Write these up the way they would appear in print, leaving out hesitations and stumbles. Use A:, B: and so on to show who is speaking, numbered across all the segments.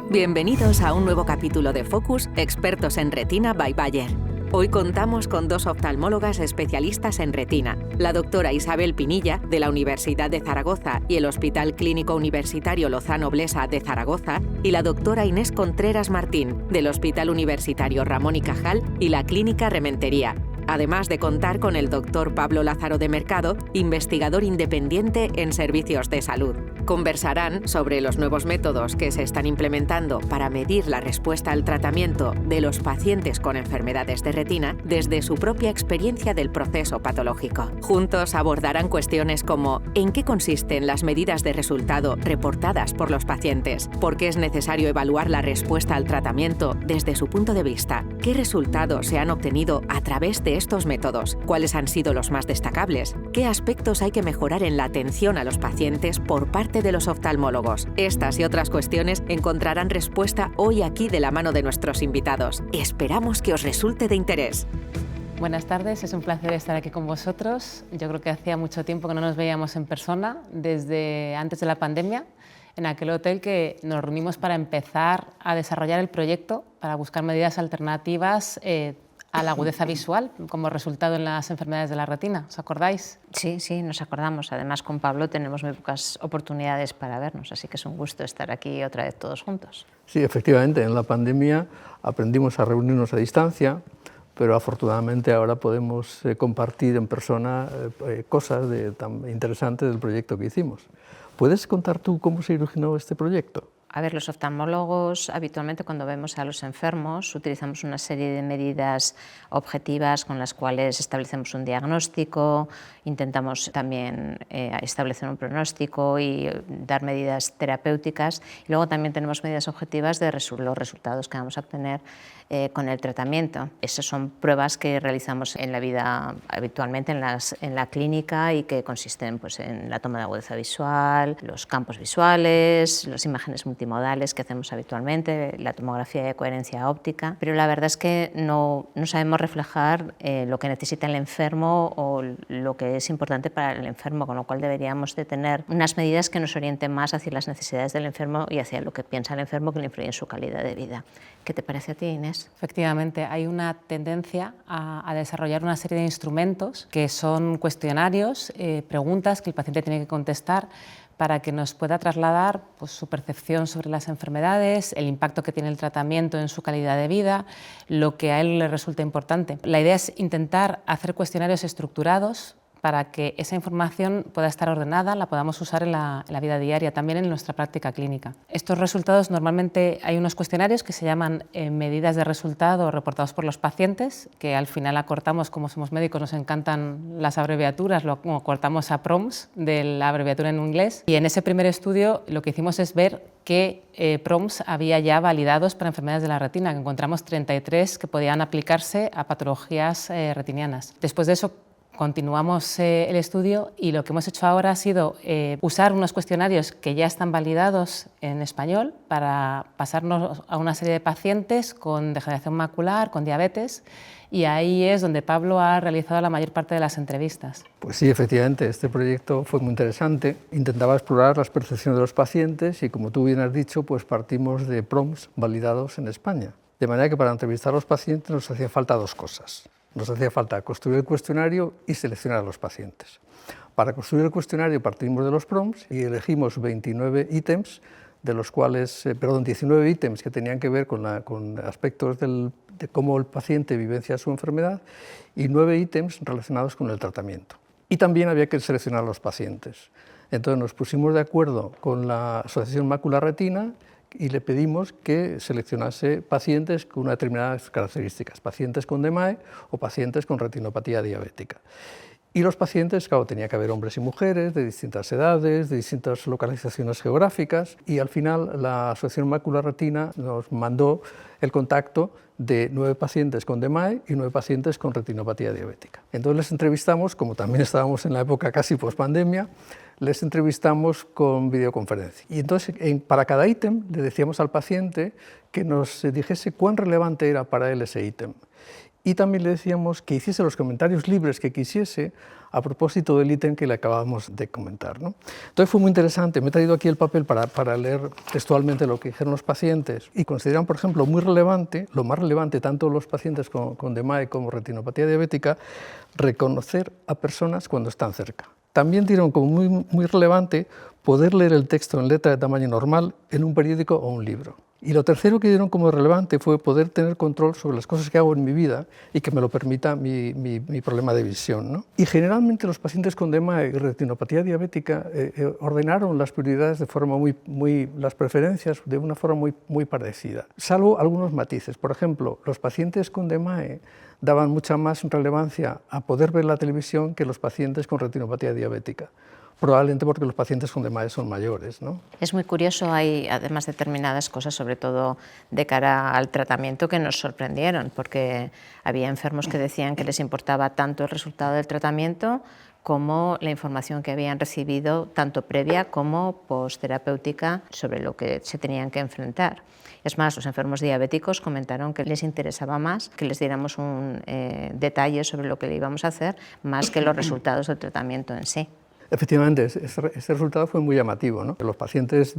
A: Bienvenidos a un nuevo capítulo de Focus, Expertos en Retina by Bayer. Hoy contamos con dos oftalmólogas especialistas en retina, la doctora Isabel Pinilla, de la Universidad de Zaragoza y el Hospital Clínico Universitario Lozano Blesa de Zaragoza, y la doctora Inés Contreras Martín, del Hospital Universitario Ramón y Cajal y la Clínica Rementería, además de contar con el doctor Pablo Lázaro de Mercado, investigador independiente en servicios de salud. Conversarán sobre los nuevos métodos que se están implementando para medir la respuesta al tratamiento de los pacientes con enfermedades de retina desde su propia experiencia del proceso patológico. Juntos abordarán cuestiones como ¿en qué consisten las medidas de resultado reportadas por los pacientes? ¿Por qué es necesario evaluar la respuesta al tratamiento desde su punto de vista? ¿Qué resultados se han obtenido a través de estos métodos? ¿Cuáles han sido los más destacables? ¿Qué aspectos hay que mejorar en la atención a los pacientes por parte de los oftalmólogos? Estas y otras cuestiones encontrarán respuesta hoy aquí de la mano de nuestros invitados. Esperamos que os resulte de interés.
B: Buenas tardes, es un placer estar aquí con vosotros. Yo creo que hacía mucho tiempo que no nos veíamos en persona, desde antes de la pandemia, en aquel hotel que nos reunimos para empezar a desarrollar el proyecto, para buscar medidas alternativas a la agudeza visual como resultado en las enfermedades de la retina. ¿Os acordáis?
C: Sí, nos acordamos. Además, con Pablo tenemos muy pocas oportunidades para vernos, así que es un gusto estar aquí otra vez todos juntos.
D: Sí, efectivamente, en la pandemia aprendimos a reunirnos a distancia, pero afortunadamente ahora podemos compartir en persona cosas tan interesantes del proyecto que hicimos. ¿Puedes contar tú cómo se originó este proyecto?
C: A ver, los oftalmólogos habitualmente cuando vemos a los enfermos utilizamos una serie de medidas objetivas con las cuales establecemos un diagnóstico, intentamos también establecer un pronóstico y dar medidas terapéuticas, y luego también tenemos medidas objetivas de los resultados que vamos a obtener con el tratamiento. Esas son pruebas que realizamos en la vida habitualmente en la clínica y que consisten pues, en la toma de agudeza visual, los campos visuales, las imágenes multimodales que hacemos habitualmente, la tomografía de coherencia óptica, pero la verdad es que no sabemos reflejar lo que necesita el enfermo o lo que es importante para el enfermo, con lo cual deberíamos de tener unas medidas que nos orienten más hacia las necesidades del enfermo y hacia lo que piensa el enfermo que le influye en su calidad de vida. ¿Qué te parece a ti, Inés?
B: Efectivamente, hay una tendencia a desarrollar una serie de instrumentos que son cuestionarios, preguntas que el paciente tiene que contestar para que nos pueda trasladar pues, su percepción sobre las enfermedades, el impacto que tiene el tratamiento en su calidad de vida, lo que a él le resulta importante. La idea es intentar hacer cuestionarios estructurados para que esa información pueda estar ordenada, la podamos usar en la vida diaria, también en nuestra práctica clínica. Estos resultados, normalmente hay unos cuestionarios que se llaman medidas de resultado reportados por los pacientes, que al final acortamos, como somos médicos, nos encantan las abreviaturas, lo cortamos a PROMS, de la abreviatura en inglés. Y en ese primer estudio lo que hicimos es ver qué PROMS había ya validados para enfermedades de la retina, que encontramos 33 que podían aplicarse a patologías retinianas. Después de eso, continuamos el estudio y lo que hemos hecho ahora ha sido usar unos cuestionarios que ya están validados en español para pasarnos a una serie de pacientes con degeneración macular, con diabetes, y ahí es donde Pablo ha realizado la mayor parte de las entrevistas.
D: Pues sí, efectivamente, este proyecto fue muy interesante. Intentaba explorar las percepciones de los pacientes y, como tú bien has dicho, pues partimos de PROMS validados en España. De manera que para entrevistar a los pacientes nos hacía falta dos cosas. Nos hacía falta construir el cuestionario y seleccionar a los pacientes. Para construir el cuestionario partimos de los PROMS y elegimos 29 ítems, de los cuales, 19 ítems que tenían que ver con aspectos de cómo el paciente vivencia su enfermedad y 9 ítems relacionados con el tratamiento. Y también había que seleccionar a los pacientes. Entonces nos pusimos de acuerdo con la Asociación Macular Retina y le pedimos que seleccionase pacientes con unas determinadas características, pacientes con DMAE o pacientes con retinopatía diabética. Y los pacientes, claro, tenía que haber hombres y mujeres de distintas edades, de distintas localizaciones geográficas, y al final la Asociación Macular Retina nos mandó el contacto de 9 pacientes con DMAE y 9 pacientes con retinopatía diabética. Entonces les entrevistamos, como también estábamos en la época casi pospandemia, les entrevistamos con videoconferencia. Y entonces para cada ítem le decíamos al paciente que nos dijese cuán relevante era para él ese ítem. y también le decíamos que hiciese los comentarios libres que quisiese a propósito del ítem que le acabábamos de comentar, ¿no? Entonces fue muy interesante, me he traído aquí el papel para leer textualmente lo que dijeron los pacientes y consideran, por ejemplo, muy relevante, lo más relevante, tanto los pacientes con DMAE como retinopatía diabética, reconocer a personas cuando están cerca. También dieron como muy relevante poder leer el texto en letra de tamaño normal en un periódico o un libro. Y lo tercero que dieron como relevante fue poder tener control sobre las cosas que hago en mi vida y que me lo permita mi problema de visión, ¿no? Y generalmente los pacientes con DMAE y retinopatía diabética ordenaron las prioridades de forma las preferencias de una forma muy parecida, salvo algunos matices. Por ejemplo, los pacientes con DMAE daban mucha más relevancia a poder ver la televisión que los pacientes con retinopatía diabética. Probablemente porque los pacientes con DMAE son mayores, ¿no?
C: Es muy curioso, hay además determinadas cosas, sobre todo de cara al tratamiento, que nos sorprendieron, porque había enfermos que decían que les importaba tanto el resultado del tratamiento como la información que habían recibido, tanto previa como posterapéutica, sobre lo que se tenían que enfrentar. Es más, los enfermos diabéticos comentaron que les interesaba más que les diéramos un detalle sobre lo que le íbamos a hacer, más que los resultados del tratamiento en sí.
D: Efectivamente, ese resultado fue muy llamativo, ¿no? Los pacientes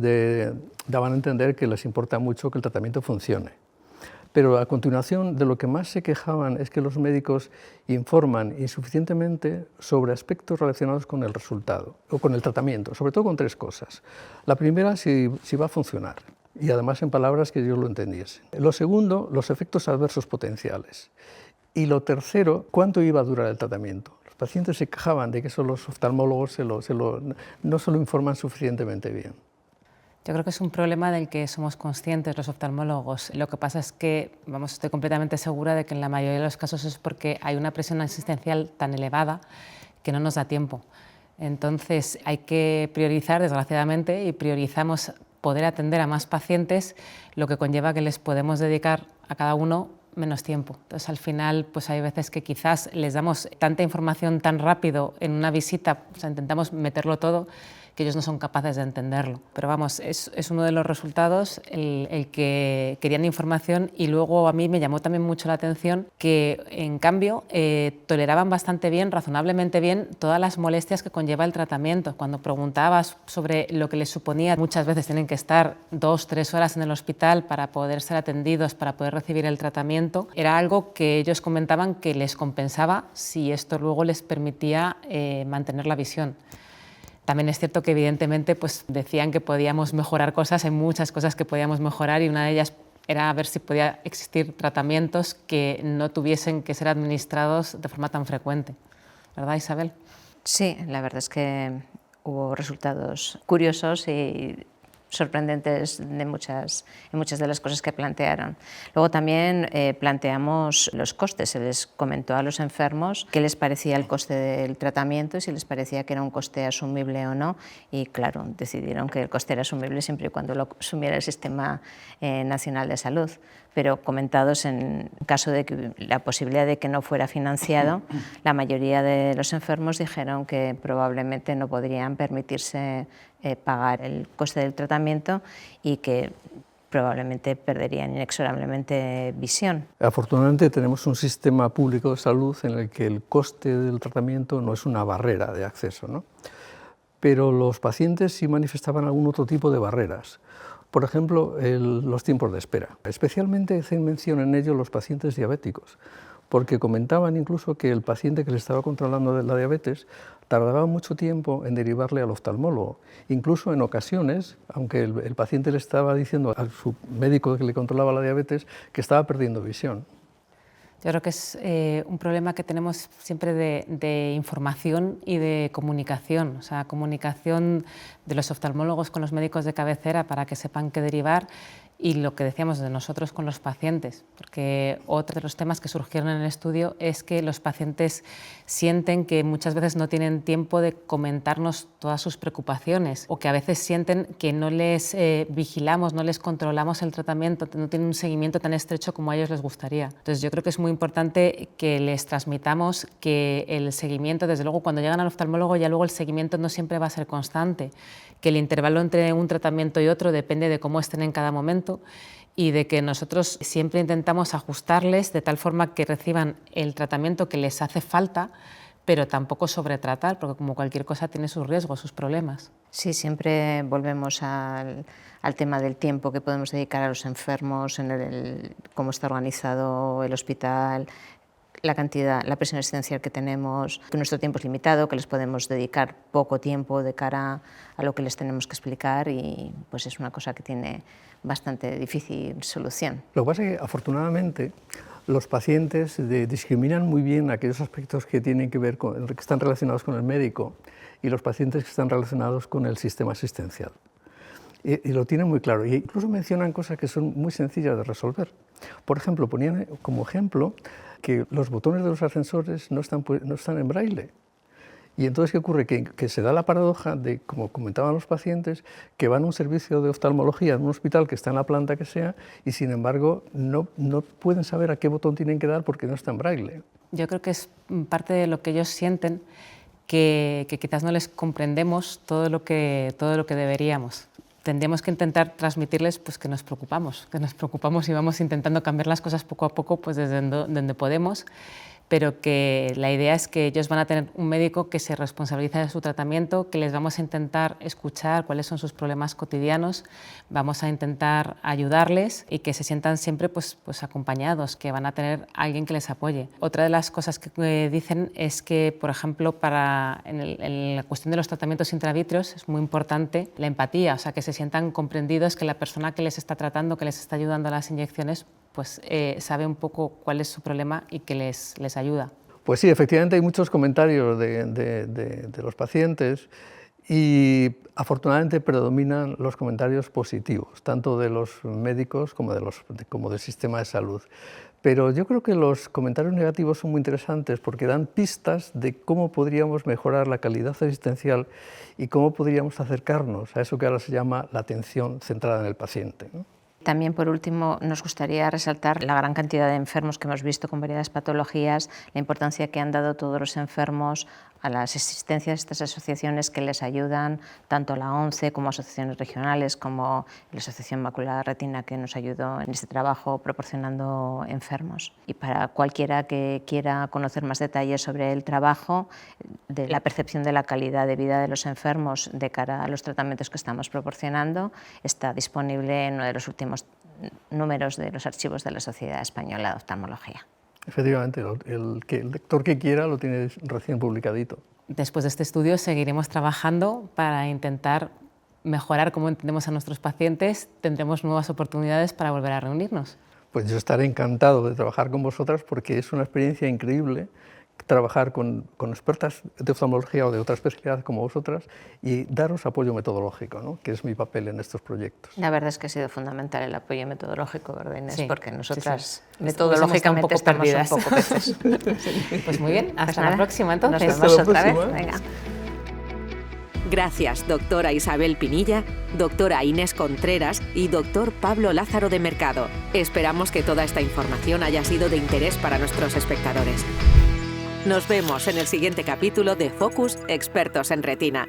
D: daban a entender que les importa mucho que el tratamiento funcione. Pero a continuación, de lo que más se quejaban es que los médicos informan insuficientemente sobre aspectos relacionados con el resultado o con el tratamiento, sobre todo con tres cosas. La primera, si va a funcionar, y además en palabras que ellos lo entendiesen. Lo segundo, los efectos adversos potenciales. Y lo tercero, cuánto iba a durar el tratamiento. Los pacientes se quejaban de que eso los oftalmólogos no se lo informan suficientemente bien.
B: Yo creo que es un problema del que somos conscientes los oftalmólogos. Lo que pasa es que, estoy completamente segura de que en la mayoría de los casos es porque hay una presión asistencial tan elevada que no nos da tiempo. Entonces hay que priorizar, desgraciadamente, y priorizamos poder atender a más pacientes, lo que conlleva que les podemos dedicar a cada uno menos tiempo. Entonces, al final, pues hay veces que quizás les damos tanta información tan rápido en una visita, o sea, intentamos meterlo todo, que ellos no son capaces de entenderlo. Pero vamos, es uno de los resultados el que querían información, y luego a mí me llamó también mucho la atención que, en cambio, toleraban bastante bien, razonablemente bien, todas las molestias que conlleva el tratamiento. Cuando preguntabas sobre lo que les suponía, muchas veces tienen que estar 2 o 3 horas en el hospital para poder ser atendidos, para poder recibir el tratamiento. Era algo que ellos comentaban que les compensaba si esto luego les permitía mantener la visión. También es cierto que, evidentemente, pues decían que podíamos mejorar cosas, hay muchas cosas que podíamos mejorar, y una de ellas era ver si podía existir tratamientos que no tuviesen que ser administrados de forma tan frecuente. ¿Verdad, Isabel?
C: Sí, la verdad es que hubo resultados curiosos y sorprendentes en muchas de las cosas que plantearon. Luego también planteamos los costes. Se les comentó a los enfermos qué les parecía el coste del tratamiento y si les parecía que era un coste asumible o no, y claro, decidieron que el coste era asumible siempre y cuando lo asumiera el Sistema Nacional de Salud. Pero comentados en caso de que la posibilidad de que no fuera financiado, la mayoría de los enfermos dijeron que probablemente no podrían permitirse pagar el coste del tratamiento y que probablemente perderían inexorablemente visión.
D: Afortunadamente tenemos un sistema público de salud en el que el coste del tratamiento no es una barrera de acceso, ¿no? Pero los pacientes sí manifestaban algún otro tipo de barreras. Por ejemplo, los tiempos de espera. Especialmente hacen mención en ello los pacientes diabéticos, porque comentaban incluso que el paciente que le estaba controlando de la diabetes tardaba mucho tiempo en derivarle al oftalmólogo. Incluso en ocasiones, aunque el paciente le estaba diciendo a su médico que le controlaba la diabetes que estaba perdiendo visión.
B: Yo creo que es un problema que tenemos siempre de información y de comunicación, o sea, comunicación de los oftalmólogos con los médicos de cabecera para que sepan qué derivar, y lo que decíamos de nosotros con los pacientes, porque otro de los temas que surgieron en el estudio es que los pacientes sienten que muchas veces no tienen tiempo de comentarnos todas sus preocupaciones, o que a veces sienten que no les vigilamos, no les controlamos el tratamiento, no tienen un seguimiento tan estrecho como a ellos les gustaría. Entonces yo creo que es muy importante que les transmitamos que el seguimiento, desde luego cuando llegan al oftalmólogo, ya luego el seguimiento no siempre va a ser constante, que el intervalo entre un tratamiento y otro depende de cómo estén en cada momento, y de que nosotros siempre intentamos ajustarles de tal forma que reciban el tratamiento que les hace falta, pero tampoco sobretratar, porque como cualquier cosa tiene sus riesgos, sus problemas.
C: Sí, siempre volvemos al tema del tiempo que podemos dedicar a los enfermos, cómo está organizado el hospital, la presión asistencial que tenemos, que nuestro tiempo es limitado, que les podemos dedicar poco tiempo de cara a lo que les tenemos que explicar, y pues es una cosa que tiene bastante difícil solución.
D: Lo que pasa es que, afortunadamente, los pacientes discriminan muy bien aquellos aspectos que tienen que ver que están relacionados con el médico y los pacientes que están relacionados con el sistema asistencial. Y lo tienen muy claro. E incluso mencionan cosas que son muy sencillas de resolver. Por ejemplo, ponían como ejemplo que los botones de los ascensores no están en braille. Y entonces, ¿qué ocurre? Que se da la paradoja de, como comentaban los pacientes, que van a un servicio de oftalmología en un hospital que está en la planta que sea y, sin embargo, no pueden saber a qué botón tienen que dar porque no está en braille.
B: Yo creo que es parte de lo que ellos sienten, que quizás no les comprendemos todo lo que deberíamos. Tendríamos que intentar transmitirles pues, que nos preocupamos y vamos intentando cambiar las cosas poco a poco pues, desde donde podemos, pero que la idea es que ellos van a tener un médico que se responsabiliza de su tratamiento, que les vamos a intentar escuchar cuáles son sus problemas cotidianos, vamos a intentar ayudarles y que se sientan siempre pues acompañados, que van a tener alguien que les apoye. Otra de las cosas que dicen es que, por ejemplo, en la cuestión de los tratamientos intravítreos es muy importante la empatía, o sea, que se sientan comprendidos, que la persona que les está tratando, que les está ayudando a las inyecciones, pues sabe un poco cuál es su problema y que les ayuda.
D: Pues sí, efectivamente hay muchos comentarios de los pacientes y afortunadamente predominan los comentarios positivos, tanto de los médicos como del sistema de salud. Pero yo creo que los comentarios negativos son muy interesantes porque dan pistas de cómo podríamos mejorar la calidad asistencial y cómo podríamos acercarnos a eso que ahora se llama la atención centrada en el paciente, ¿no?
C: También, por último, nos gustaría resaltar la gran cantidad de enfermos que hemos visto con variadas patologías, la importancia que han dado todos los enfermos a las existencias de estas asociaciones que les ayudan, tanto la ONCE como asociaciones regionales, como la Asociación Macular Retina, que nos ayudó en este trabajo proporcionando enfermos. Y para cualquiera que quiera conocer más detalles sobre el trabajo, de la percepción de la calidad de vida de los enfermos de cara a los tratamientos que estamos proporcionando, está disponible en uno de los últimos números de los archivos de la Sociedad Española de Oftalmología.
D: Efectivamente, el lector que quiera lo tiene recién publicadito.
B: Después de este estudio seguiremos trabajando para intentar mejorar cómo entendemos a nuestros pacientes. Tendremos nuevas oportunidades para volver a reunirnos.
D: Pues yo estaré encantado de trabajar con vosotras porque es una experiencia increíble trabajar con expertas de oftalmología o de otra especialidad como vosotras y daros apoyo metodológico, ¿no? Que es mi papel en estos proyectos.
C: La verdad es que ha sido fundamental el apoyo metodológico, ¿verdad, Inés?
B: Sí,
C: porque nosotras
B: sí.
C: metodológicamente estamos un poco perdidas.
B: Pues muy bien, hasta la próxima entonces.
C: Nos vemos otra vez. Venga.
A: Gracias, doctora Isabel Pinilla, doctora Inés Contreras y doctor Pablo Lázaro de Mercado. Esperamos que toda esta información haya sido de interés para nuestros espectadores. Nos vemos en el siguiente capítulo de Focus Expertos en Retina.